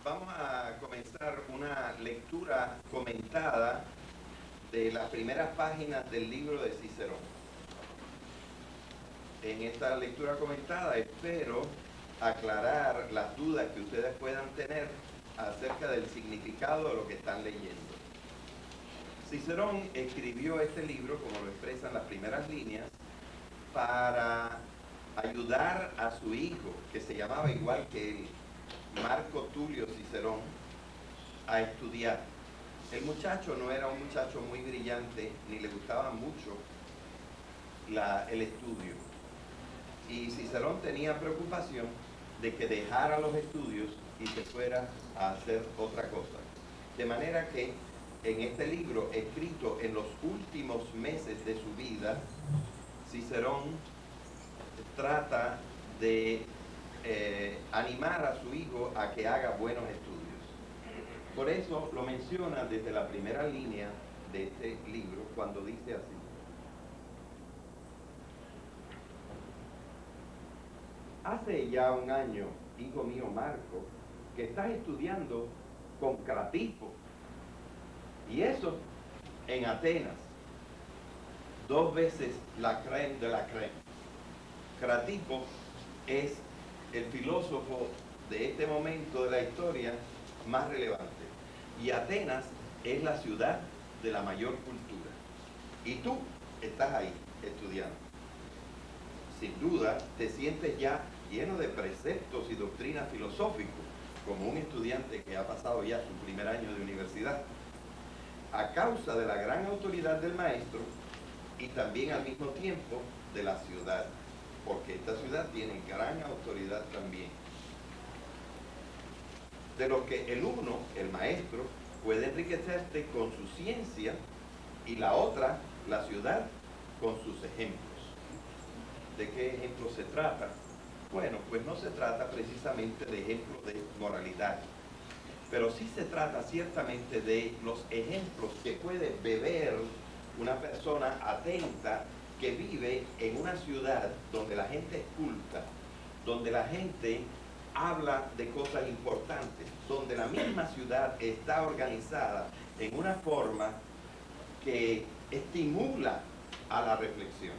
Vamos a comenzar una lectura comentada de las primeras páginas del libro de Cicerón. En esta lectura comentada espero aclarar las dudas que ustedes puedan tener acerca del significado de lo que están leyendo. Cicerón escribió este libro, como lo expresan las primeras líneas, para ayudar a su hijo, que se llamaba igual que él, Marco Tulio Cicerón, a estudiar. El muchacho no era un muchacho muy brillante, ni le gustaba mucho el estudio. Y Cicerón tenía preocupación de que dejara los estudios y se fuera a hacer otra cosa. De manera que en este libro, escrito en los últimos meses de su vida, Cicerón trata de animar a su hijo a que haga buenos estudios. Por eso lo menciona desde la primera línea de este libro, cuando dice así: hace ya un año, hijo mío Marco, que estás estudiando con Cratipo, y eso en Atenas, dos veces la crème de la crème. Cratipo es el filósofo de este momento de la historia más relevante, y Atenas es la ciudad de la mayor cultura, y tú estás ahí estudiando. Sin duda te sientes ya lleno de preceptos y doctrinas filosóficos, como un estudiante que ha pasado ya su primer año de universidad, a causa de la gran autoridad del maestro y también al mismo tiempo de la ciudad, porque esta ciudad tiene gran autoridad también. De lo que el uno, el maestro, puede enriquecerte con su ciencia, y la otra, la ciudad, con sus ejemplos. ¿De qué ejemplos se trata? Bueno, pues no se trata precisamente de ejemplos de moralidad, pero sí se trata ciertamente de los ejemplos que puede beber una persona atenta que vive en una ciudad donde la gente es culta, donde la gente habla de cosas importantes, donde la misma ciudad está organizada en una forma que estimula a la reflexión.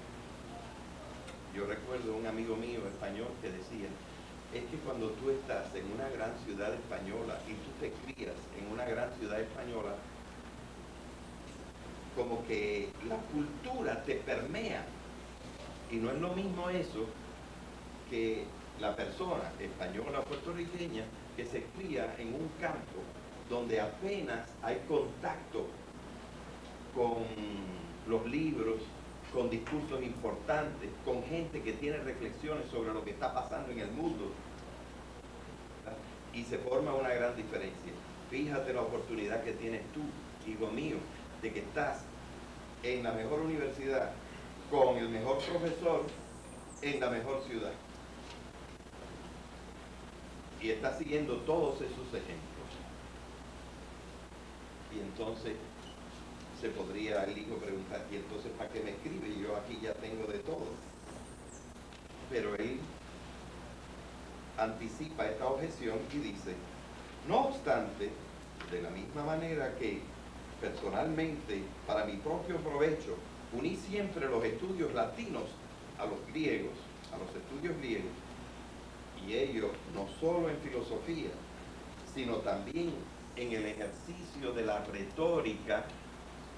Yo recuerdo un amigo mío español que decía: es que cuando tú estás en una gran ciudad española y tú te crías en una gran ciudad española, como que la cultura te permea, y no es lo mismo eso que la persona española o puertorriqueña que se cría en un campo donde apenas hay contacto con los libros, con discursos importantes, con gente que tiene reflexiones sobre lo que está pasando en el mundo, y se forma una gran diferencia. Fíjate la oportunidad que tienes tú, hijo mío, de que estás en la mejor universidad, con el mejor profesor, en la mejor ciudad, y estás siguiendo todos esos ejemplos. Y entonces se podría el hijo preguntar: ¿y entonces para qué me escribe? Yo aquí ya tengo de todo. Pero él anticipa esta objeción y dice: no obstante, de la misma manera que personalmente, para mi propio provecho, uní siempre los estudios latinos a los griegos, a los estudios griegos, y ello no solo en filosofía, sino también en el ejercicio de la retórica,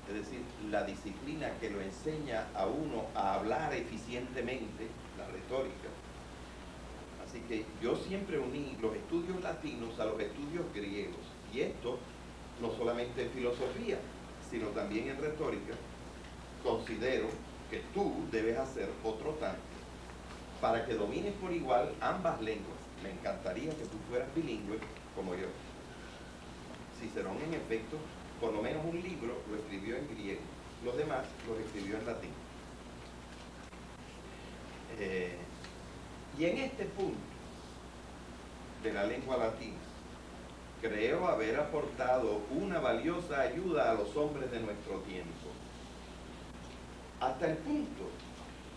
es decir, la disciplina que lo enseña a uno a hablar eficientemente, la retórica. Así que yo siempre uní los estudios latinos a los estudios griegos, y esto no solamente en filosofía, sino también en retórica. Considero que tú debes hacer otro tanto para que domines por igual ambas lenguas. Me encantaría que tú fueras bilingüe como yo. Cicerón, en efecto, por lo menos un libro lo escribió en griego, los demás los escribió en latín. Y en este punto de la lengua latina, creo haber aportado una valiosa ayuda a los hombres de nuestro tiempo, hasta el punto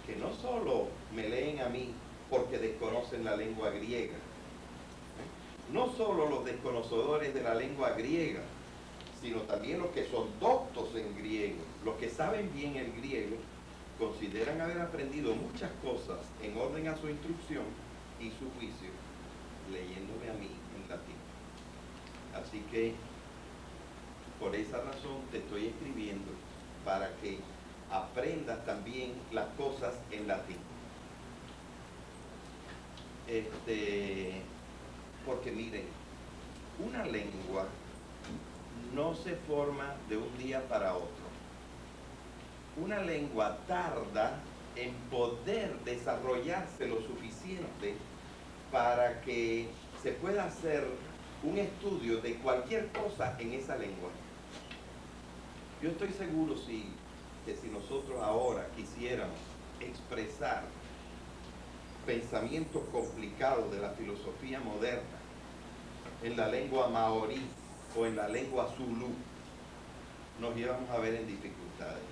que no solo me leen a mí porque desconocen la lengua griega, no solo los desconocedores de la lengua griega, sino también los que son doctos en griego, los que saben bien el griego, consideran haber aprendido muchas cosas en orden a su instrucción y su juicio, leyéndome a mí en latín. Así que, por esa razón te estoy escribiendo, para que aprendas también las cosas en latín. Porque miren, una lengua no se forma de un día para otro. Una lengua tarda en poder desarrollarse lo suficiente para que se pueda hacer un estudio de cualquier cosa en esa lengua. Yo estoy seguro que si nosotros ahora quisiéramos expresar pensamientos complicados de la filosofía moderna en la lengua maorí o en la lengua zulú, nos íbamos a ver en dificultades.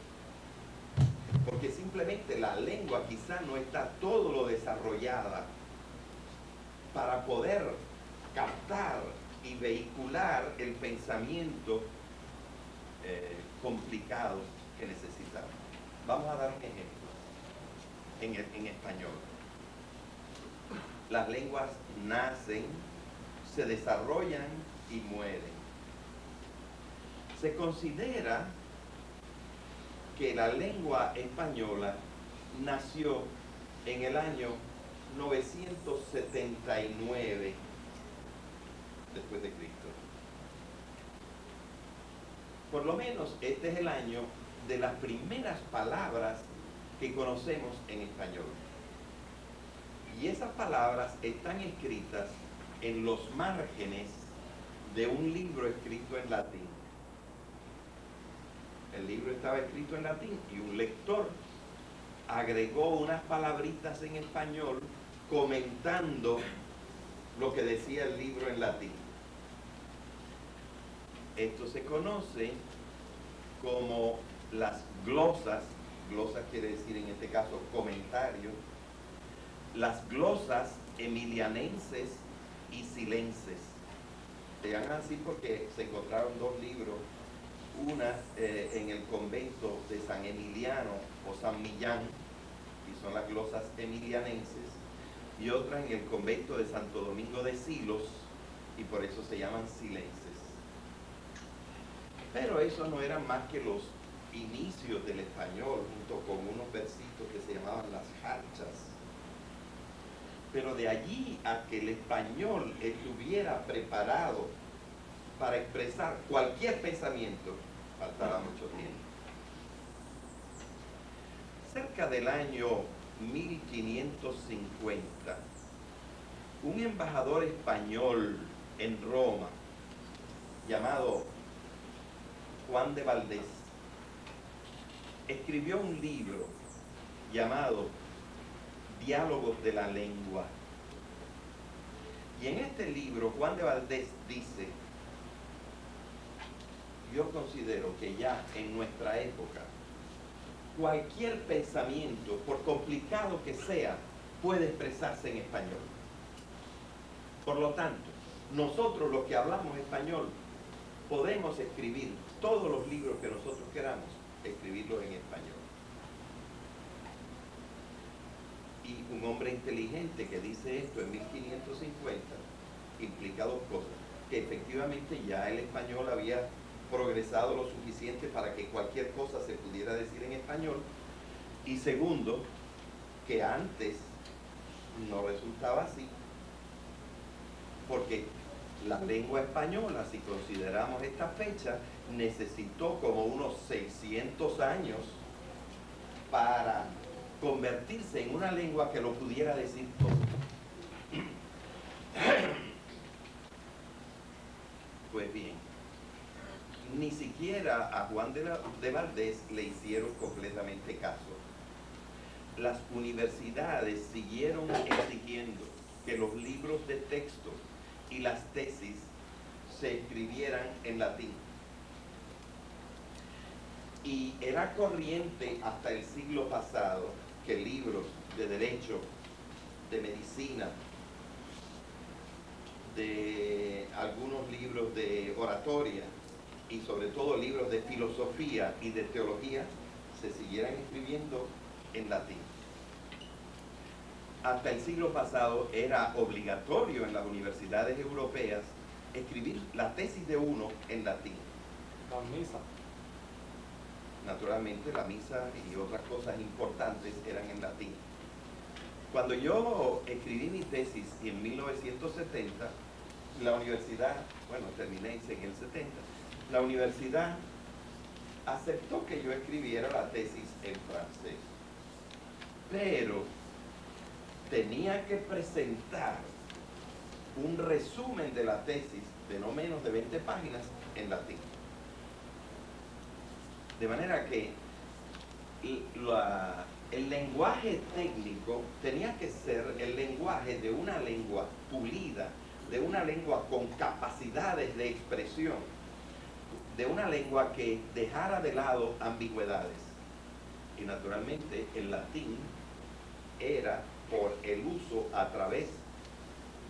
Porque simplemente la lengua quizá no está todo lo desarrollada para poder captar y vehicular el pensamiento complicado que necesitamos. Vamos a dar un ejemplo en español. Las lenguas nacen, se desarrollan y mueren. Se considera que la lengua española nació en el año 979 después de Cristo. Por lo menos este es el año de las primeras palabras que conocemos en español. Y esas palabras están escritas en los márgenes de un libro escrito en latín. El libro estaba escrito en latín y un lector agregó unas palabritas en español comentando lo que decía el libro en latín. Esto se conoce como las glosas. Glosas quiere decir en este caso comentario. Las glosas emilianenses y silenses. Se llaman así porque se encontraron dos libros, una en el convento de San Emiliano o San Millán, y son las glosas emilianenses, y otra en el convento de Santo Domingo de Silos, y por eso se llaman silenses. Pero eso no eran más que los inicios del español, junto con unos versitos que se llamaban las jarchas. Pero de allí a que el español estuviera preparado para expresar cualquier pensamiento, faltaba mucho tiempo. Cerca del año 1550, un embajador español en Roma, llamado Juan de Valdés, escribió un libro llamado Diálogos de la Lengua. Y en este libro Juan de Valdés dice: yo considero que ya en nuestra época cualquier pensamiento, por complicado que sea, puede expresarse en español. Por lo tanto, nosotros los que hablamos español podemos escribir todos los libros que nosotros queramos, escribirlos en español. Y un hombre inteligente que dice esto en 1550 implica dos cosas: que efectivamente ya el español había progresado lo suficiente para que cualquier cosa se pudiera decir en español, y segundo, que antes no resultaba así, porque la lengua española, si consideramos esta fecha, necesitó como unos 600 años para convertirse en una lengua que lo pudiera decir todo. Pues bien, ni siquiera a Juan de Valdés le hicieron completamente caso. Las universidades siguieron exigiendo que los libros de texto y las tesis se escribieran en latín. Y era corriente hasta el siglo pasado que libros de derecho, de medicina, de algunos libros de oratoria y sobre todo libros de filosofía y de teología se siguieran escribiendo en latín. Hasta el siglo pasado era obligatorio en las universidades europeas escribir la tesis de uno en latín. La misa. Naturalmente la misa y otras cosas importantes eran en latín. Cuando yo escribí mi tesis en 1970, la universidad, bueno, terminé en el 70, la universidad aceptó que yo escribiera la tesis en francés, pero tenía que presentar un resumen de la tesis de no menos de 20 páginas en latín. De manera que el lenguaje técnico tenía que ser el lenguaje de una lengua pulida, de una lengua con capacidades de expresión, de una lengua que dejara de lado ambigüedades. Y naturalmente el latín era, por el uso a través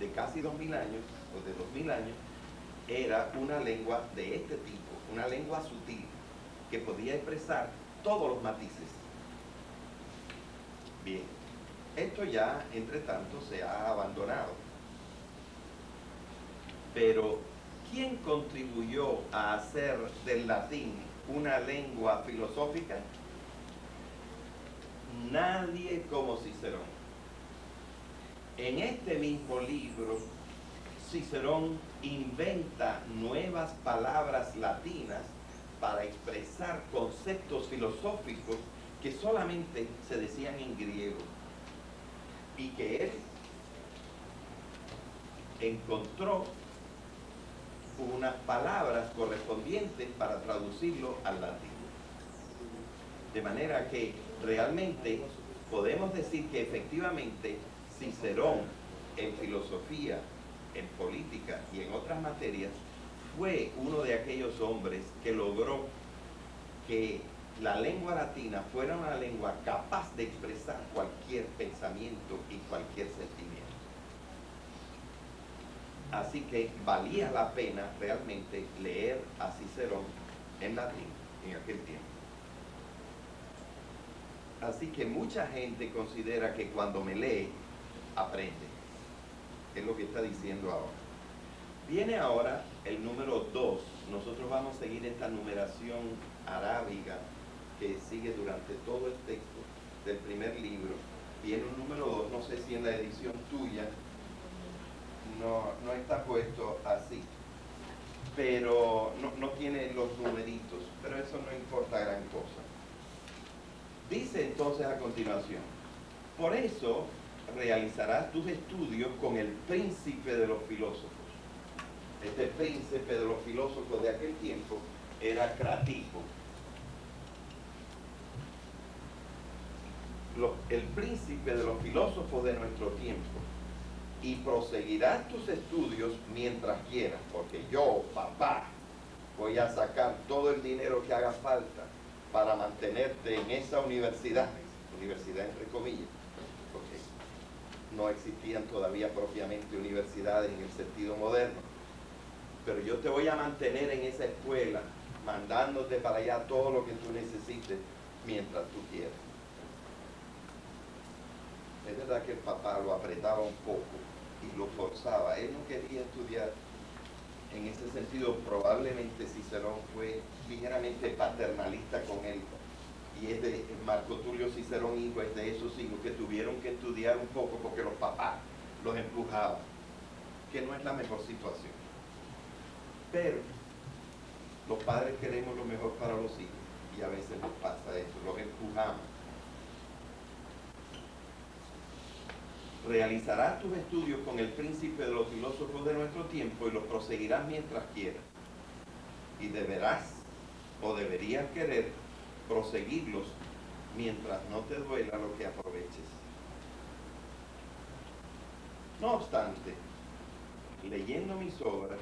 de casi 2000 años, o de 2000 años, era una lengua de este tipo, una lengua sutil, que podía expresar todos los matices. Bien, esto ya, entre tanto, se ha abandonado. Pero, ¿quién contribuyó a hacer del latín una lengua filosófica? Nadie como Cicerón. En este mismo libro, Cicerón inventa nuevas palabras latinas para expresar conceptos filosóficos que solamente se decían en griego, y que él encontró unas palabras correspondientes para traducirlo al latín. De manera que realmente podemos decir que efectivamente Cicerón, en filosofía, en política y en otras materias, fue uno de aquellos hombres que logró que la lengua latina fuera una lengua capaz de expresar cualquier pensamiento y cualquier sentimiento. Así que valía la pena realmente leer a Cicerón en latín en aquel tiempo. Así que mucha gente considera que cuando me lee, aprende. Es lo que está diciendo ahora. Viene ahora el número 2. Nosotros vamos a seguir esta numeración arábiga que sigue durante todo el texto del primer libro. Viene un número 2, no sé si en la edición tuya no está puesto así, pero no tiene los numeritos, pero eso no importa gran cosa. Dice entonces a continuación: por eso realizarás tus estudios con el príncipe de los filósofos. Este príncipe de los filósofos de aquel tiempo era Cratipo. El príncipe de los filósofos de nuestro tiempo. Y proseguirás tus estudios mientras quieras, porque yo, papá, voy a sacar todo el dinero que haga falta para mantenerte en esa universidad entre comillas, porque no existían todavía propiamente universidades en el sentido moderno, pero yo te voy a mantener en esa escuela, mandándote para allá todo lo que tú necesites mientras tú quieras. Es verdad que el papá lo apretaba un poco y lo forzaba. Él no quería estudiar. En ese sentido, probablemente Cicerón fue ligeramente paternalista con él. Y es de Marco Tulio Cicerón, hijo, es de esos hijos que tuvieron que estudiar un poco porque los papás los empujaban, que no es la mejor situación. Pero los padres queremos lo mejor para los hijos y a veces nos pasa eso, los empujamos. Realizarás tus estudios con el príncipe de los filósofos de nuestro tiempo y los proseguirás mientras quieras. Y deberás o deberías querer proseguirlos mientras no te duela lo que aproveches. No obstante, leyendo mis obras,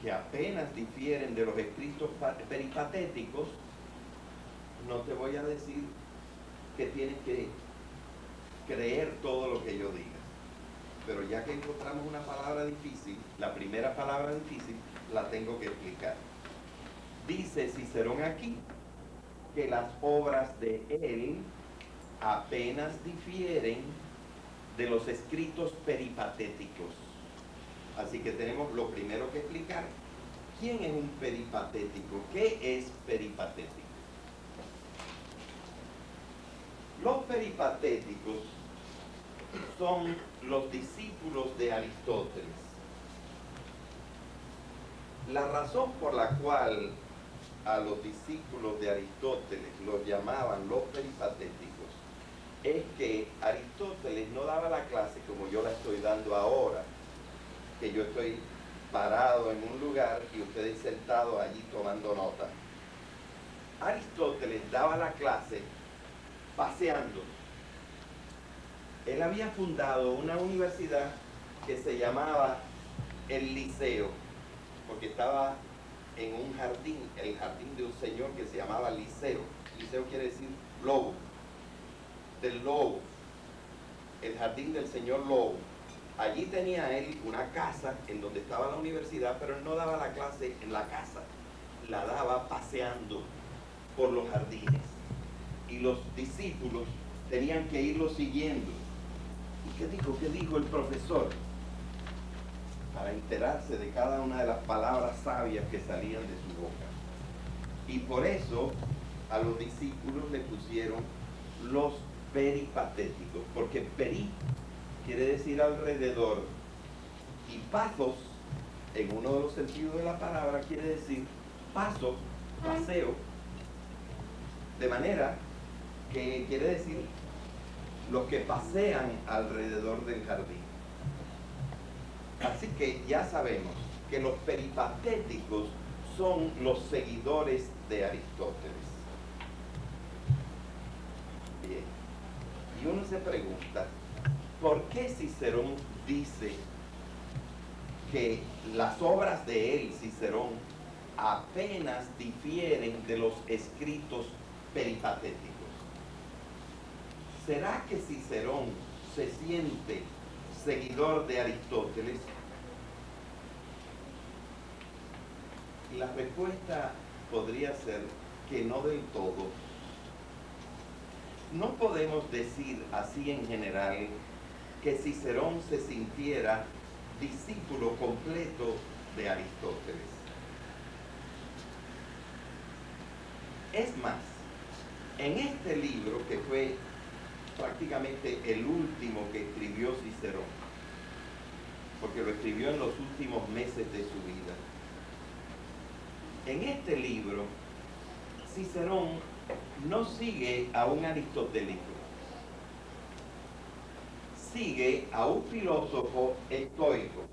que apenas difieren de los escritos peripatéticos, no te voy a decir que tienes que creer todo lo que yo diga. pero ya que encontramos una palabra difícil, la primera palabra difícil, la tengo que explicar. Dice Cicerón aquí que las obras de él apenas difieren de los escritos peripatéticos. Así que tenemos lo primero que explicar. ¿Quién es un peripatético? ¿Qué es peripatético? Los peripatéticos son los discípulos de Aristóteles. La razón por la cual a los discípulos de Aristóteles los llamaban los peripatéticos es que Aristóteles no daba la clase como yo la estoy dando ahora, que yo estoy parado en un lugar y ustedes sentados allí tomando nota. Aristóteles daba la clase paseando. Él había fundado una universidad que se llamaba el Liceo, porque estaba en un jardín, el jardín de un señor que se llamaba Liceo. Liceo quiere decir lobo, del lobo, el jardín del señor Lobo. Allí tenía él una casa en donde estaba la universidad, pero él no daba la clase en la casa, la daba paseando por los jardines. Y los discípulos tenían que irlo siguiendo. ¿Y qué dijo el profesor? Para enterarse de cada una de las palabras sabias que salían de su boca. Y por eso a los discípulos le pusieron los peripatéticos, porque peri quiere decir alrededor, y pathos, en uno de los sentidos de la palabra, quiere decir paso, paseo, de manera que quiere decir los que pasean alrededor del jardín. Así que ya sabemos que los peripatéticos son los seguidores de Aristóteles. Bien, y uno se pregunta, ¿por qué Cicerón dice que las obras de él, Cicerón, apenas difieren de los escritos peripatéticos? ¿Será que Cicerón se siente seguidor de Aristóteles? Y la respuesta podría ser que no del todo. No podemos decir así en general que Cicerón se sintiera discípulo completo de Aristóteles. Es más, en este libro, que fue prácticamente el último que escribió Cicerón, porque lo escribió en los últimos meses de su vida, en este libro Cicerón no sigue a un aristotélico, sigue a un filósofo estoico.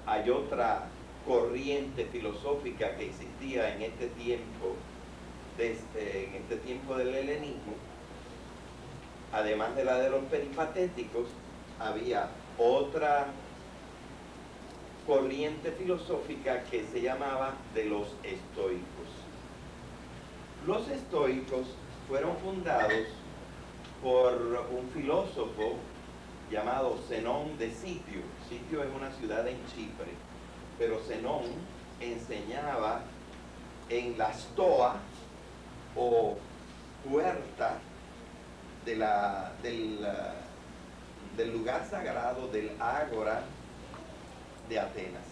Hay otra corriente filosófica que existía en este tiempo, en este tiempo del helenismo. Además de la de los peripatéticos, había otra corriente filosófica que se llamaba de los estoicos. Los estoicos fueron fundados por un filósofo llamado Zenón de Sitio. Sitio es una ciudad en Chipre, pero Zenón enseñaba en la stoa o puerta del lugar sagrado del ágora de Atenas.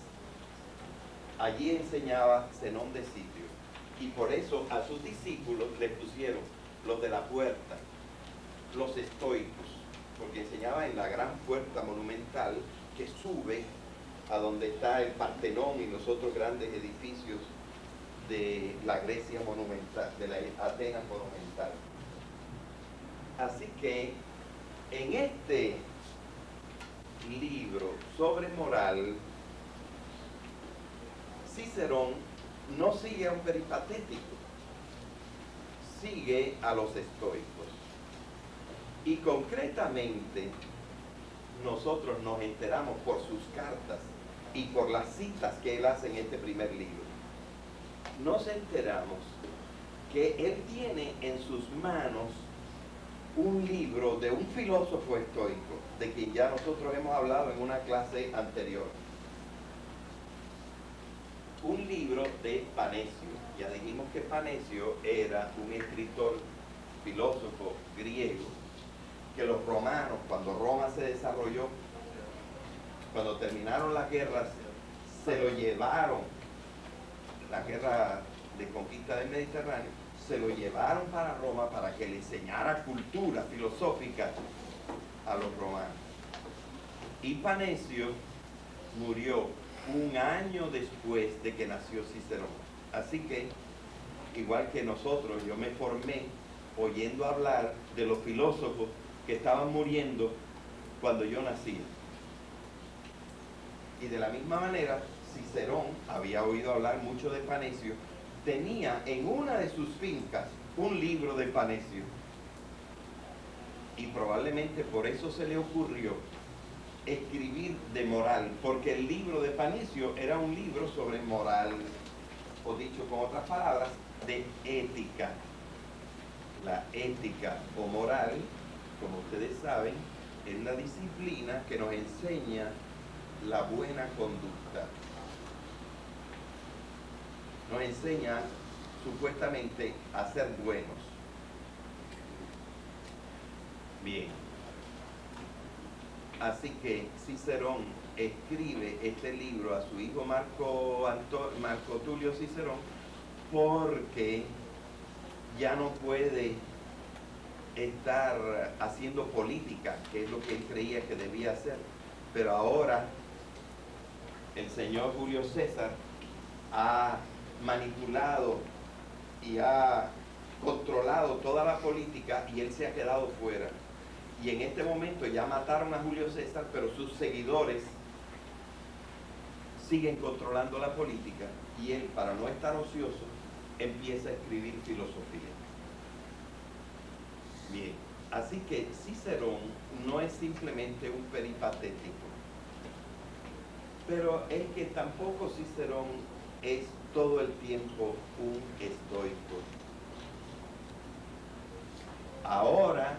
Allí enseñaba Zenón de Sitio, y por eso a sus discípulos les pusieron los de la puerta, los estoicos, porque enseñaba en la gran puerta monumental que sube a donde está el Partenón y los otros grandes edificios de la Grecia monumental, de la Atenas monumental. Así que en este libro sobre moral, Cicerón no sigue a un peripatético, sigue a los estoicos. Y concretamente, nosotros nos enteramos por sus cartas y por las citas que él hace en este primer libro. Nos enteramos que él tiene en sus manos un libro de un filósofo estoico, de quien ya nosotros hemos hablado en una clase anterior. Un libro de Panecio. Ya dijimos que Panecio era un escritor, filósofo griego, que los romanos, cuando Roma se desarrolló, cuando terminaron las guerras, se lo llevaron, la guerra de conquista del Mediterráneo, se lo llevaron para Roma para que le enseñara cultura filosófica a los romanos. Y Panecio murió un año después de que nació Cicerón. Así que, igual que nosotros, yo me formé oyendo hablar de los filósofos que estaban muriendo cuando yo nací. Y de la misma manera, Cicerón había oído hablar mucho de Panecio, tenía en una de sus fincas un libro de Panecio. Y probablemente por eso se le ocurrió escribir de moral, porque el libro de Panecio era un libro sobre moral, o dicho con otras palabras, de ética. La ética o moral, como ustedes saben, es la disciplina que nos enseña la buena conducta. Nos enseña supuestamente a ser buenos. Bien. Así que Cicerón escribe este libro a su hijo Marco Tulio Cicerón porque ya no puede estar haciendo política, que es lo que él creía que debía hacer. Pero ahora el señor Julio César ha manipulado y ha controlado toda la política y él se ha quedado fuera. Y en este momento ya mataron a Julio César, pero sus seguidores siguen controlando la política y él, para no estar ocioso, empieza a escribir filosofía. Bien, así que Cicerón no es simplemente un peripatético, pero es que tampoco Cicerón es todo el tiempo un estoico. Ahora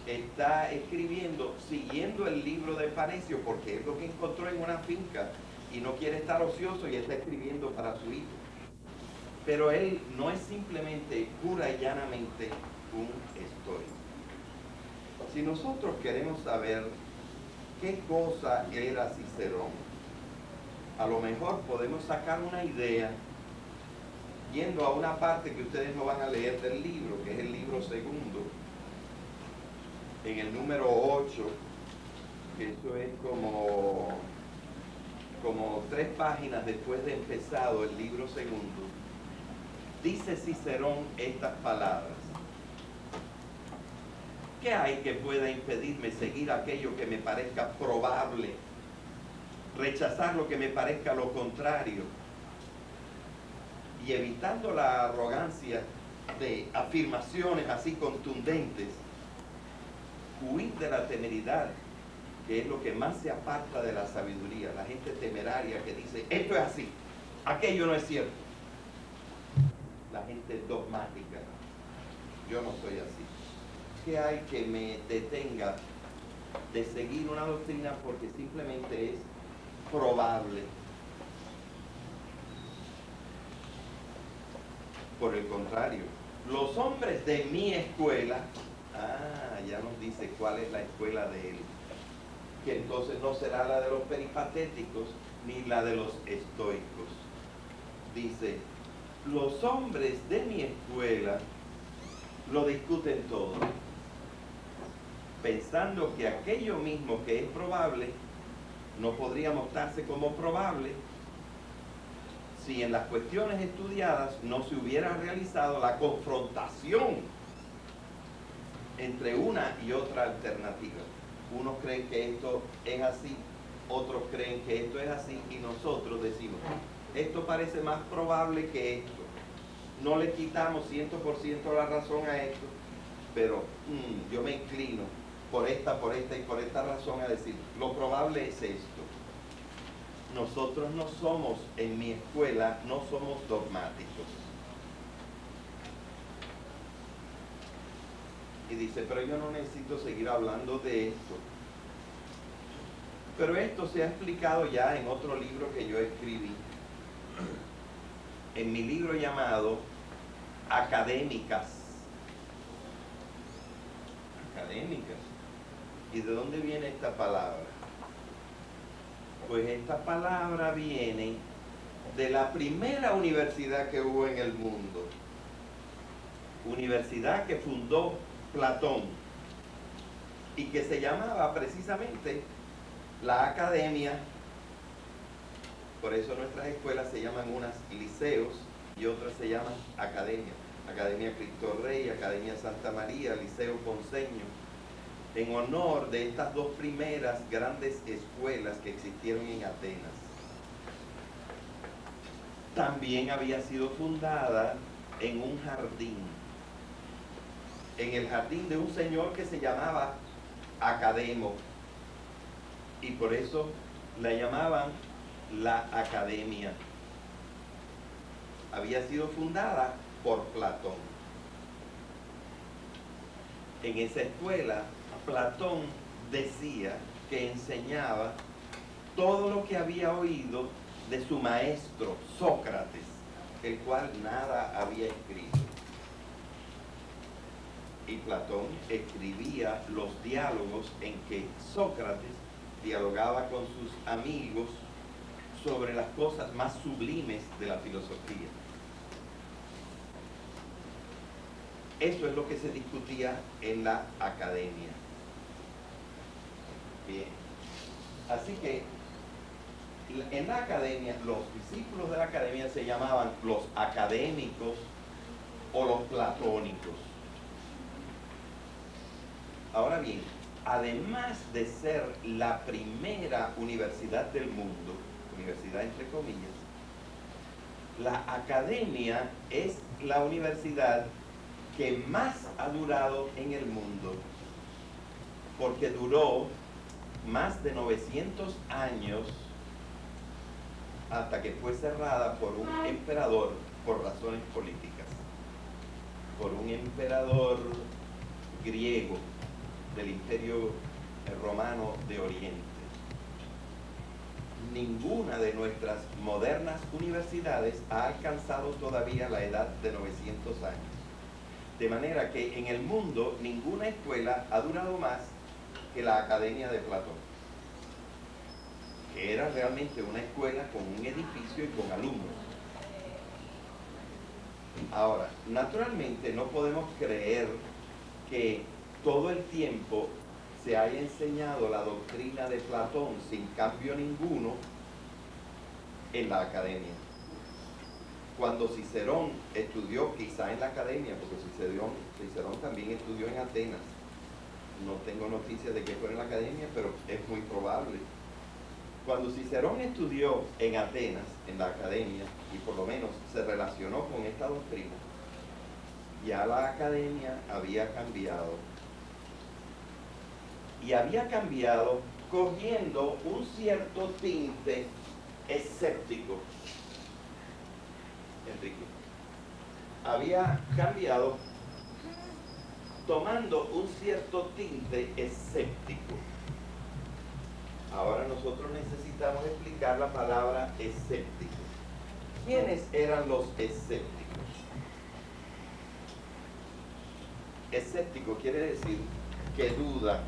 está escribiendo, siguiendo el libro de Panecio, porque es lo que encontró en una finca y no quiere estar ocioso y está escribiendo para su hijo. Pero él no es simplemente, pura y llanamente, un estoico. Si nosotros queremos saber qué cosa era Cicerón, a lo mejor podemos sacar una idea yendo a una parte que ustedes no van a leer del libro, que es el libro segundo, en el número 8, que eso es como 3 páginas después de empezado el libro segundo, dice Cicerón estas palabras: ¿qué hay que pueda impedirme seguir aquello que me parezca probable, rechazar lo que me parezca lo contrario, y evitando la arrogancia de afirmaciones así contundentes, huir de la temeridad, que es lo que más se aparta de la sabiduría? La gente temeraria que dice, esto es así, aquello no es cierto. La gente dogmática. Yo no soy así. ¿Qué hay que me detenga de seguir una doctrina porque simplemente es probable? Por el contrario, los hombres de mi escuela, ya nos dice cuál es la escuela de él, que entonces no será la de los peripatéticos ni la de los estoicos. Dice, los hombres de mi escuela lo discuten todo, pensando que aquello mismo que es probable no podría mostrarse como probable si en las cuestiones estudiadas no se hubiera realizado la confrontación entre una y otra alternativa. Unos creen que esto es así, otros creen que esto es así, y nosotros decimos, esto parece más probable que esto. No le quitamos 100% la razón a esto, pero yo me inclino por esta y por esta razón a decir, lo probable es esto. Nosotros no somos, en mi escuela, no somos dogmáticos. y dice, pero yo no necesito seguir hablando de esto. Pero esto se ha explicado ya en otro libro que yo escribí, en mi libro llamado Académicas. Académicas. ¿Y de dónde viene esta palabra? Pues esta palabra viene de la primera universidad que hubo en el mundo. Universidad que fundó Platón y que se llamaba precisamente la Academia. Por eso nuestras escuelas se llaman unas liceos y otras se llaman academia. Academia Cristo Rey, Academia Santa María, Liceo Ponceño, en honor de estas dos primeras grandes escuelas que existieron en Atenas. También había sido fundada en un jardín, en el jardín de un señor que se llamaba Academo, y por eso la llamaban la Academia. Había sido fundada por Platón. En esa escuela, Platón decía que enseñaba todo lo que había oído de su maestro Sócrates, el cual nada había escrito. Y Platón escribía los diálogos en que Sócrates dialogaba con sus amigos sobre las cosas más sublimes de la filosofía. Eso es lo que se discutía en la academia. Bien. Así que en la academia, los discípulos de la academia se llamaban los académicos o los platónicos. Ahora bien, además de ser la primera universidad del mundo, universidad entre comillas, la academia es la universidad que más ha durado en el mundo, porque duró más de 900 años hasta que fue cerrada por un emperador por razones políticas, por un emperador griego del Imperio Romano de Oriente. Ninguna de nuestras modernas universidades ha alcanzado todavía la edad de 900 años. De manera que en el mundo ninguna escuela ha durado más que la Academia de Platón, que era realmente una escuela con un edificio y con alumnos. Ahora, naturalmente no podemos creer que todo el tiempo se haya enseñado la doctrina de Platón sin cambio ninguno en la academia. Cuando Cicerón estudió, quizá en la academia, porque Cicerón también estudió en Atenas. No tengo noticias de que fuera en la academia, pero es muy probable. Cuando Cicerón estudió en Atenas, en la academia, y por lo menos se relacionó con esta doctrina, ya la academia había cambiado. Y había cambiado cogiendo un cierto tinte escéptico. Enrique. Había cambiado tomando un cierto tinte escéptico. Ahora nosotros necesitamos explicar la palabra escéptico. ¿Quiénes eran los escépticos? Escéptico quiere decir que duda